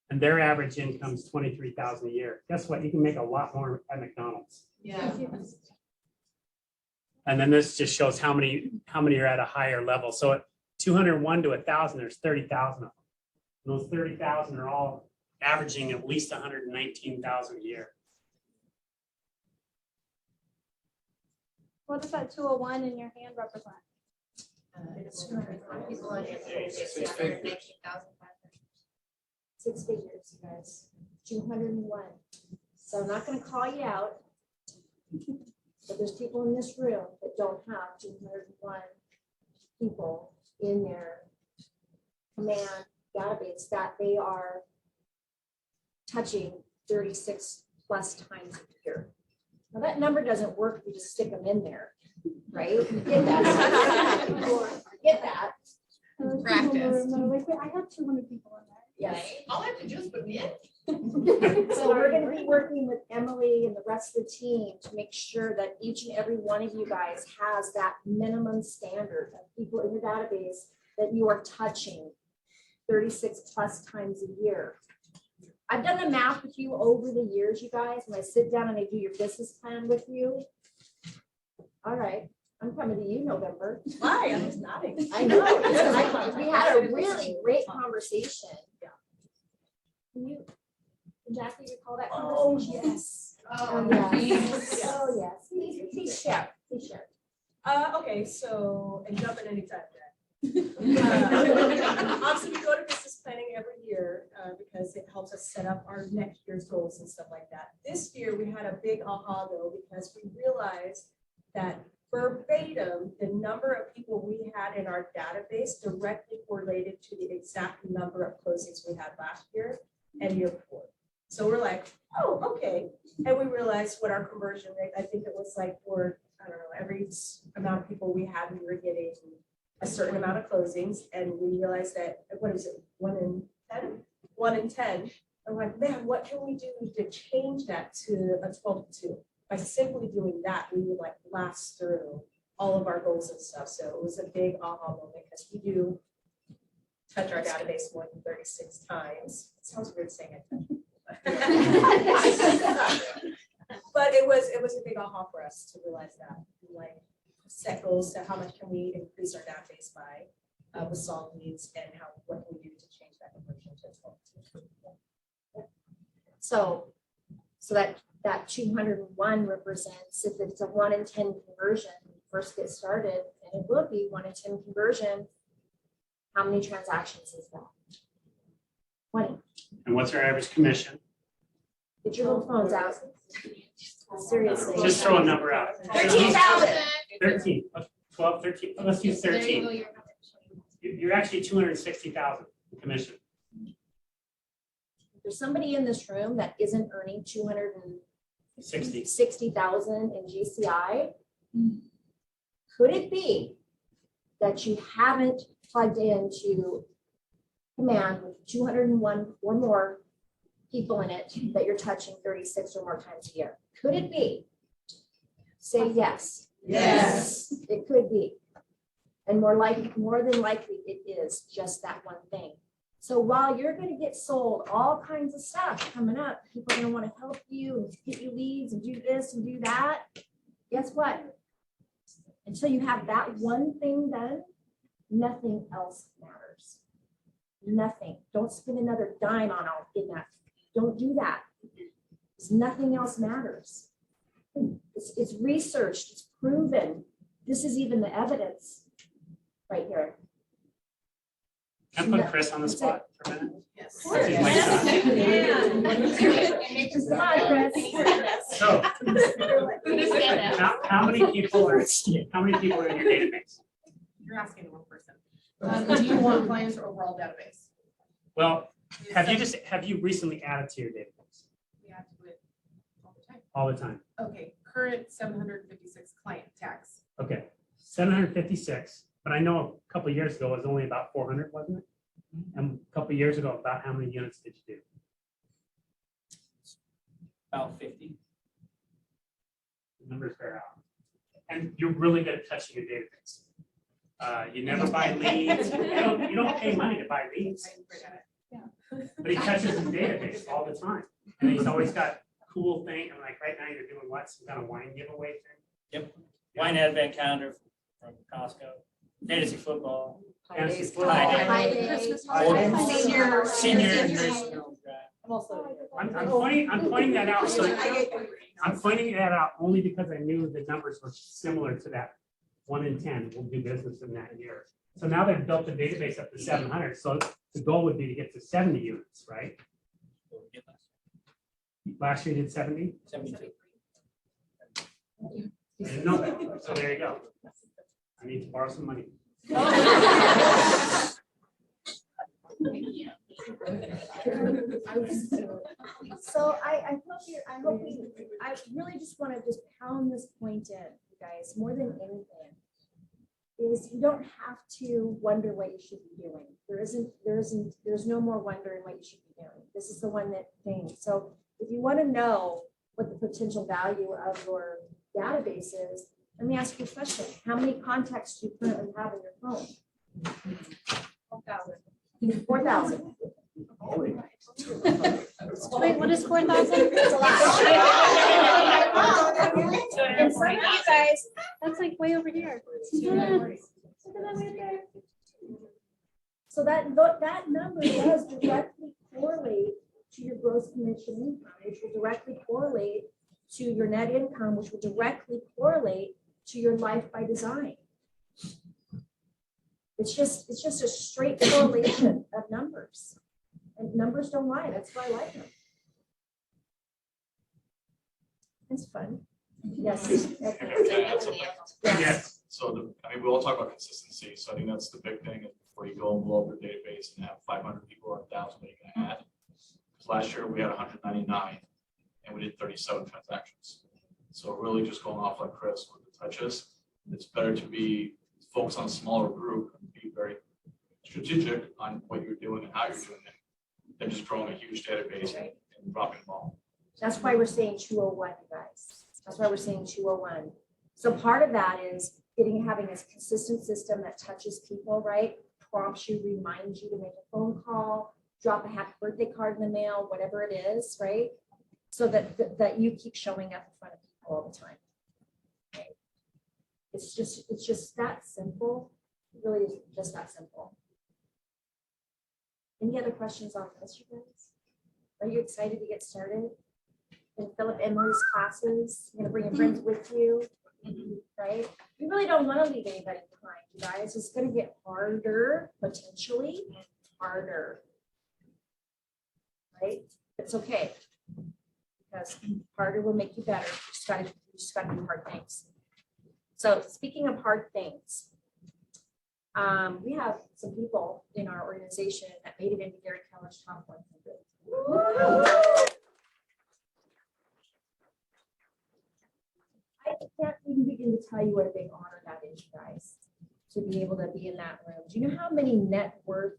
And their average income is 23,000 a year. Guess what? You can make a lot more at McDonald's. Yeah. And then this just shows how many are at a higher level. So at 201 to 1,000, there's 30,000 of them. And those 30,000 are all averaging at least 119,000 a year. What does that 201 in your hand represent? People on your database, 119,500. 6 figures, you guys. 201. So I'm not gonna call you out. But there's people in this room that don't have 201 people in their command database that they are touching 36 plus times a year. Now that number doesn't work if you just stick them in there, right? You get that. Get that. So there's people Practice. that are like, "Wait, I have 200 people in there." Yes. All I have to do is put me in. So we're gonna be working with Emily and the rest of the team to make sure that each and every one of you guys has that minimum standard of people in your database that you are touching 36 plus times a year. I've done the math with you over the years, you guys, when I sit down and I do your business plan with you. All right, I'm coming to you November. Why? I was nodding. I know, we had a really great conversation. Can you, Jackie, recall that conversation? Yes. Oh, yes. Oh, yes. Please share, please share. Okay, so, and jump in anytime, Jack. Obviously, we go to business planning every year because it helps us set up our next year's goals and stuff like that. This year, we had a big aha though, because we realized that verbatim, the number of people we had in our database directly correlated to the exact number of closings we had last year and year before. So we're like, oh, okay. And we realized what our conversion rate, I think it was like for, I don't know, every amount of people we had, we were getting a certain amount of closings. And we realized that, what is it, 1 in 10? 1 in 10. I'm like, man, what can we do to change that to a 12 to 2? By simply doing that, we would like blast through all of our goals and stuff. So it was a big aha moment because we do touch our database more than 36 times. It sounds weird saying it. But it was a big aha for us to realize that. Like set goals to how much can we increase our database by with solid leads and what can we do to change that conversion to 12. So that 201 represents, if it's a 1 in 10 conversion, when you first get started, and it will be 1 in 10 conversion, how many transactions is that? 20. And what's our average commission? Get your little phones out. Seriously. Just throw a number out. 13,000. 13, 12, 13, let's use 13. You're actually 260,000 commission. There's somebody in this room that isn't earning 60. 260,000 in GCI. Could it be that you haven't plugged into command with 201 or more people in it that you're touching 36 or more times a year? Could it be? Say yes. Yes. It could be. And more than likely, it is just that one thing. So while you're going to get sold all kinds of stuff coming up, people are going to want to help you and get you leads and do this and do that. Guess what? Until you have that one thing done, nothing else matters. Nothing. Don't spend another dime on all in that. Don't do that. Because nothing else matters. It's researched. It's proven. This is even the evidence right here. Can I put Chris on the spot for a minute? Yes. This is my shot. So, how many people are in your database? You're asking one person. Do you want clients or overall database? Well, have you recently added to your database? We have to do it all the time. All the time. Okay, current 756 client tax. Okay, 756, but I know a couple of years ago it was only about 400, wasn't it? And a couple of years ago, about how many units did you do? About 50. The numbers bear out. And you're really good at touching your database. You never buy leads. You don't pay money to buy leads. But he touches his database all the time. And he's always got cool thing. And like right now you're doing what? Some kind of wine giveaway thing? Yep. Wine advent calendar from Costco. Fantasy football. Fantasy football. High day. Senior. I'm pointing that out. I'm pointing that out only because I knew the numbers were similar to that 1 in 10 will do business in that year. So now they've built the database up to 700. So the goal would be to get to 70 units, right? Last year you did 70? 72. I didn't know that. So there you go. I need to borrow some money. So I really just want to just pound this point in, you guys, more than anything, is you don't have to wonder what you should be doing. There's no more wondering what you should be doing. This is the one that thing. So if you want to know what the potential value of your database is, let me ask you a question. How many contacts do you currently have in your phone? 4,000. Wait, what is 4,000? That's a lot. And some of you guys, That's like way over here. Look at that right there. so that number does directly correlate to your gross commission income, which will directly correlate to your net income, which will directly correlate to your life by design. It's just a straight correlation of numbers. And numbers don't lie. That's why I like them. It's fun. Yes. Yes. So we all talk about consistency. So I think that's the big thing is before you go and blow up your database and have 500 people or 1,000 that you can add. Because last year we had 199 and we did 37 transactions. So really just going off like Chris with the touches, it's better to be focused on a smaller group and be very strategic on what you're doing and how you're doing it than just growing a huge database and dropping the ball. That's why we're saying 201, you guys. That's why we're saying 201. So part of that is having a consistent system that touches people, right? Prompts you, reminds you to make a phone call, drop a happy birthday card in the mail, whatever it is, right? So that you keep showing up in front of people all the time. Right? It's just that simple. It really is just that simple. Any other questions on this, you guys? Are you excited to get started? and fill up Emily's classes. You're gonna bring your friends with you, right? You really don't want to leave anybody behind, you guys. It's gonna get harder, potentially harder. Right? It's okay. Because harder will make you better. You just gotta do hard things. So speaking of hard things, we have some people in our organization that made it into Gary Keller's top 100. I can't even begin to tell you what a big honor that is, you guys, to be able to be in that room. Do you know how many net worth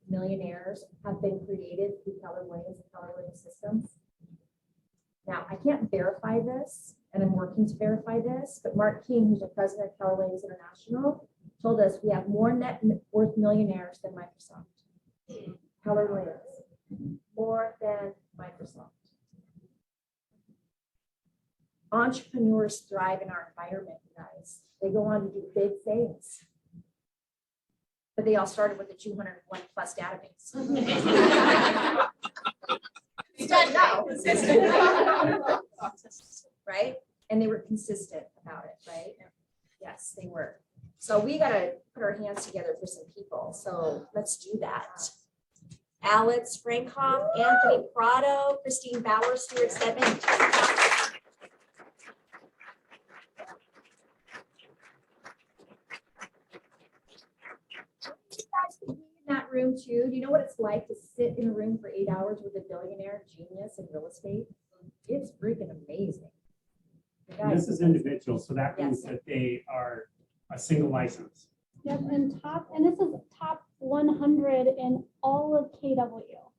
millionaires have been created through Keller Williams and Keller Williams systems? Now, I can't verify this, and I'm working to verify this, but Mark King, who's the president of Keller Williams International, told us we have more net worth millionaires than Microsoft. Keller Williams, more than Microsoft. Entrepreneurs thrive in our environment, you guys. They go on to do big things. But they all started with a 201 plus database. Right? And they were consistent about it, right? Yes, they were. So we got to put our hands together for some people. So let's do that. Alex Frankhoff, Anthony Prado, Christine Bauer, Stuart Stedman. In that room too. Do you know what it's like to sit in a room for 8 hours with a billionaire genius in real estate? It's freaking amazing. And this is individual, so that means that they are a single license. Yep, and this is top 100 in all of KW.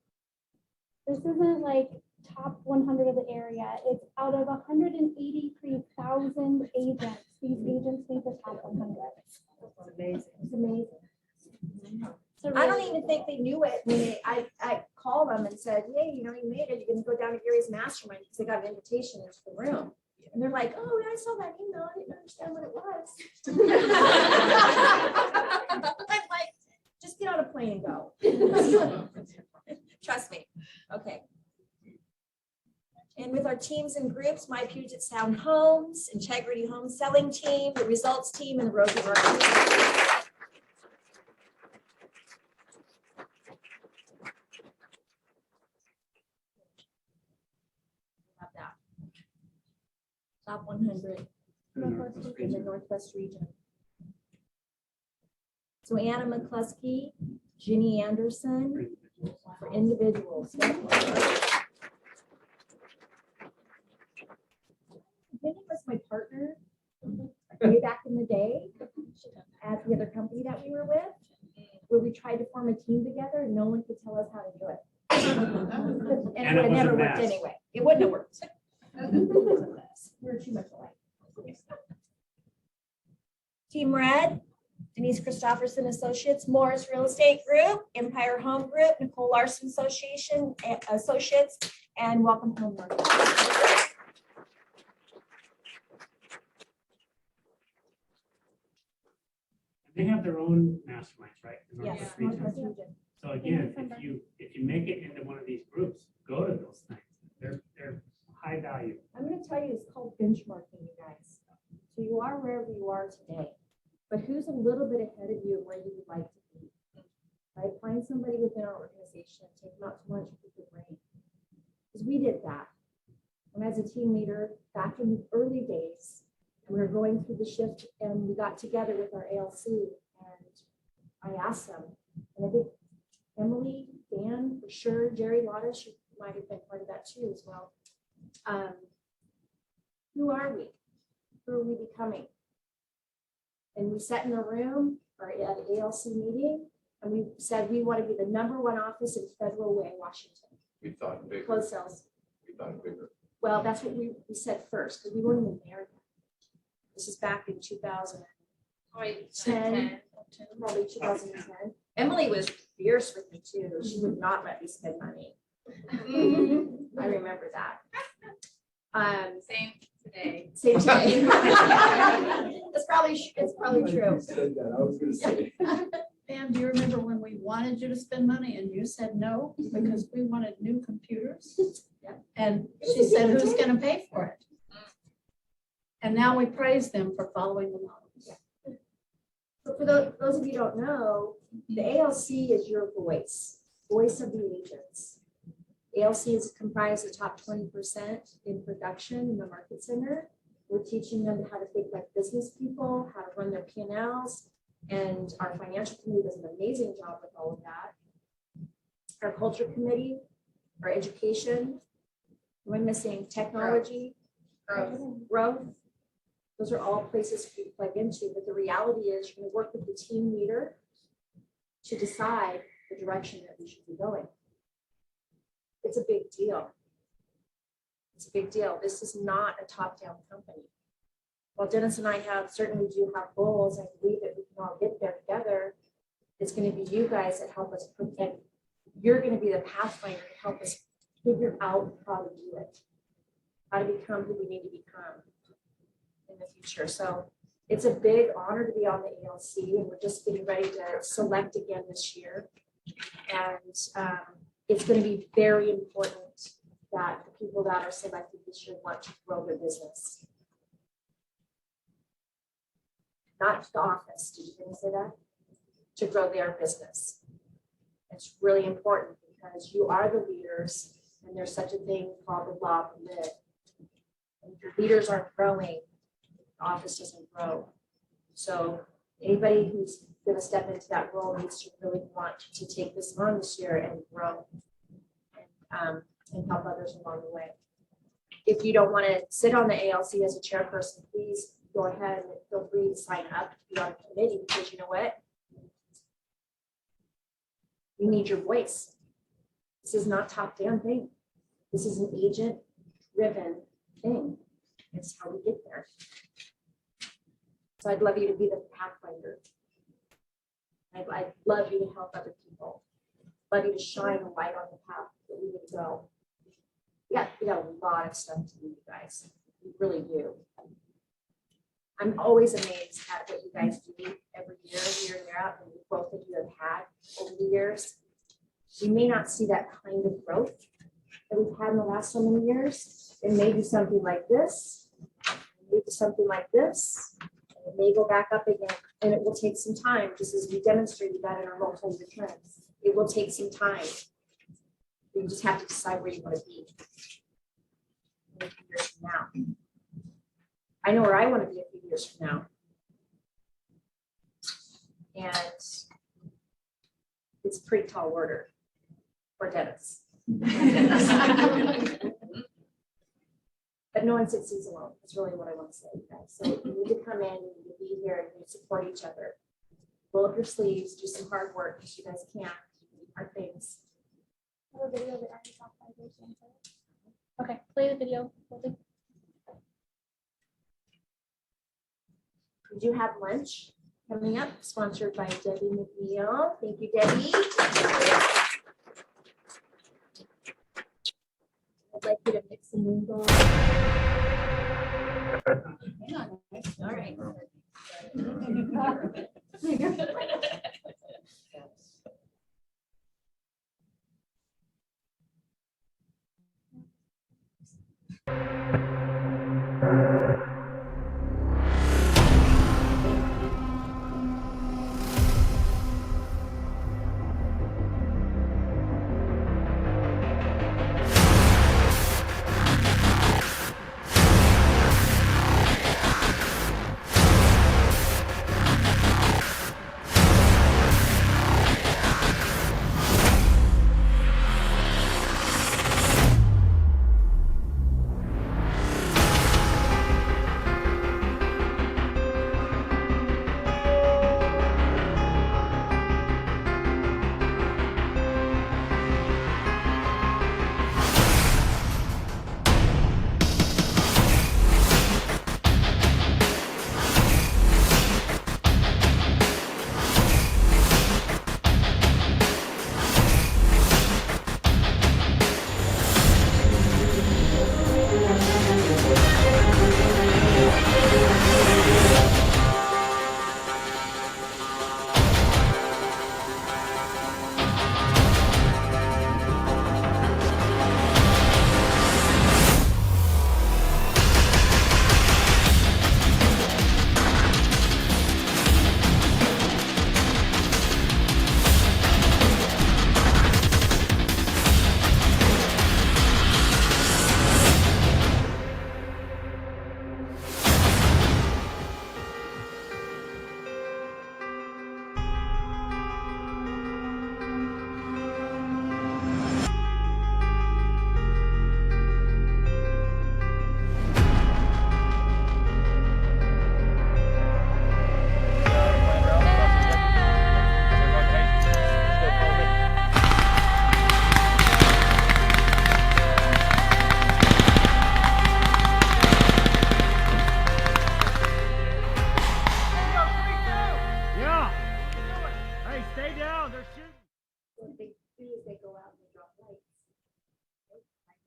This isn't like top 100 of the area. It's out of 183,000 agents. These agents make the top 100. It's amazing. It's amazing. I don't even think they knew it when I called them and said, hey, you know, you made it. You're going to go down to Gary's mastermind because they got an invitation into the room. And they're like, oh, yeah, I saw that email. I didn't understand what it was. I'm like, just get on a plane and go. Trust me. Okay. And with our teams and groups, my Puget Sound Homes, Integrity Home Selling Team, the Results Team, and the Rosie Marketing Team. Top 100 in the Northwest region. So Anna McCluskey, Ginny Anderson for individuals. Ginny was my partner way back in the day at the other company that we were with, where we tried to form a team together and no one could tell us how to do it. And it would have never worked anyway. It wouldn't have worked. We're too much alike. Team Red, Denise Christopherson Associates, Morris Real Estate Group, Empire Home Group, Nicole Larson Associates, and Welcome Home Market. They have their own masterminds, right? The Yes. Northwest region. Northwest region. So again, if you make it into one of these groups, go to those things. They're high value. I'm going to tell you, it's called benchmarking, you guys. So you are wherever you are today, but who's a little bit ahead of you where you would like to be? Right? Find somebody within our organization and take them out to lunch with your brain. Because we did that. And as a team leader, back in the early days, we were going through the shift and we got together with our ALC and I asked them, and I think Emily, Dan, for sure, Jerry Lotta, she might have been part of that too as well. Who are we? Who are we becoming? And we sat in a room or at an ALC meeting and we said we want to be the #1 office in Federal Way, Washington. We thought bigger. Close sales. We thought bigger. Well, that's what we said first because we weren't even there yet. This is back in 2010, probably 2010. Emily was fierce with me too. She would not let me spend money. I remember that. Same today. Same today. It's probably true. Said that, I was gonna say. Pam, do you remember when we wanted you to spend money and you said no because we wanted new computers? And she said, who's gonna pay for it? And now we praise them for following the model. So for those of you who don't know, the ALC is your voice of the agents. ALC is comprised of the top 20% in production in the market center. We're teaching them how to think like business people, how to run their P&Ls, and our financial committee does an amazing job with all of that. Our culture committee, our education, we're missing technology, growth. Those are all places you plug into, but the reality is you're going to work with the team leader to decide the direction that we should be going. It's a big deal. It's a big deal. This is not a top-down company. While Dennis and I certainly do have goals, I believe that we can all get there together. It's going to be you guys that help us, and you're going to be the pathfinder to help us figure out how to do it, how to become who we need to become in the future. So it's a big honor to be on the ALC, and we're just getting ready to select again this year. And it's going to be very important that the people that are selected this year want to grow their business. Not the office, did you hear me say that? To grow their business. It's really important because you are the leaders, and there's such a thing called the law of the lid. And if your leaders aren't growing, the office doesn't grow. So anybody who's going to step into that role needs to really want to take this on this year and grow and help others along the way. If you don't want to sit on the ALC as a chairperson, please go ahead and feel free to sign up to be on a committee, because you know what? We need your voice. This is not top-down thing. This is an agent-driven thing. It's how we get there. So I'd love you to be the pathfinder. I'd love you to help other people. I'd love you to shine a light on the path that we need to go. We got a lot of stuff to do, you guys. We really do. I'm always amazed at what you guys do every year in, year out, and the growth that you have had over the years. We may not see that kind of growth that we've had in the last so many years. It may be something like this, maybe something like this, and it may go back up again, and it will take some time, just as we demonstrated that in our multi-year trends. It will take some time. You just have to decide where you want to be in a few years from now. I know where I want to be a few years from now. And it's a pretty tall order for Dennis. But no one succeeds alone. That's really what I want to say, you guys. So you need to come in, you need to be here, and you need to support each other. Roll up your sleeves, do some hard work, because you guys can't do hard things. Have a video that I saw 5 years ago. Okay, play the video. We do have lunch coming up, sponsored by Debbie McNeil. Thank you, Debbie. I'd like you to mix and mingle. Hang on. All right.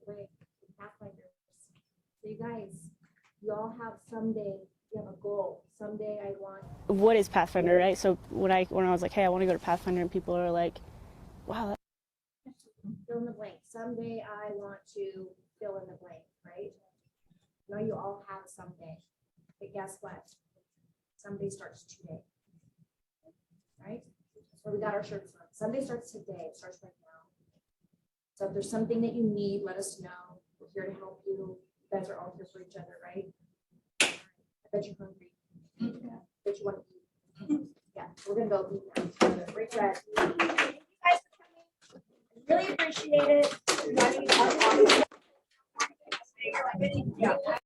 way, Pathfinders. So you guys, you all have someday, you have a goal. Someday I want. What is Pathfinder, right? So when I was like, hey, I want to go to Pathfinder, and people are like, wow. Fill in the blank. Someday I want to fill in the blank, right? Now you all have someday. But guess what? Someday starts today. Right? So we got our shirts on. Someday starts today. It starts right now. So if there's something that you need, let us know. We're here to help you. You guys are all here for each other, right? I bet you're hungry. I bet you want to eat. Yeah, we're gonna go eat now together. Great rest. Thank you guys for coming. Really appreciate it. Yeah.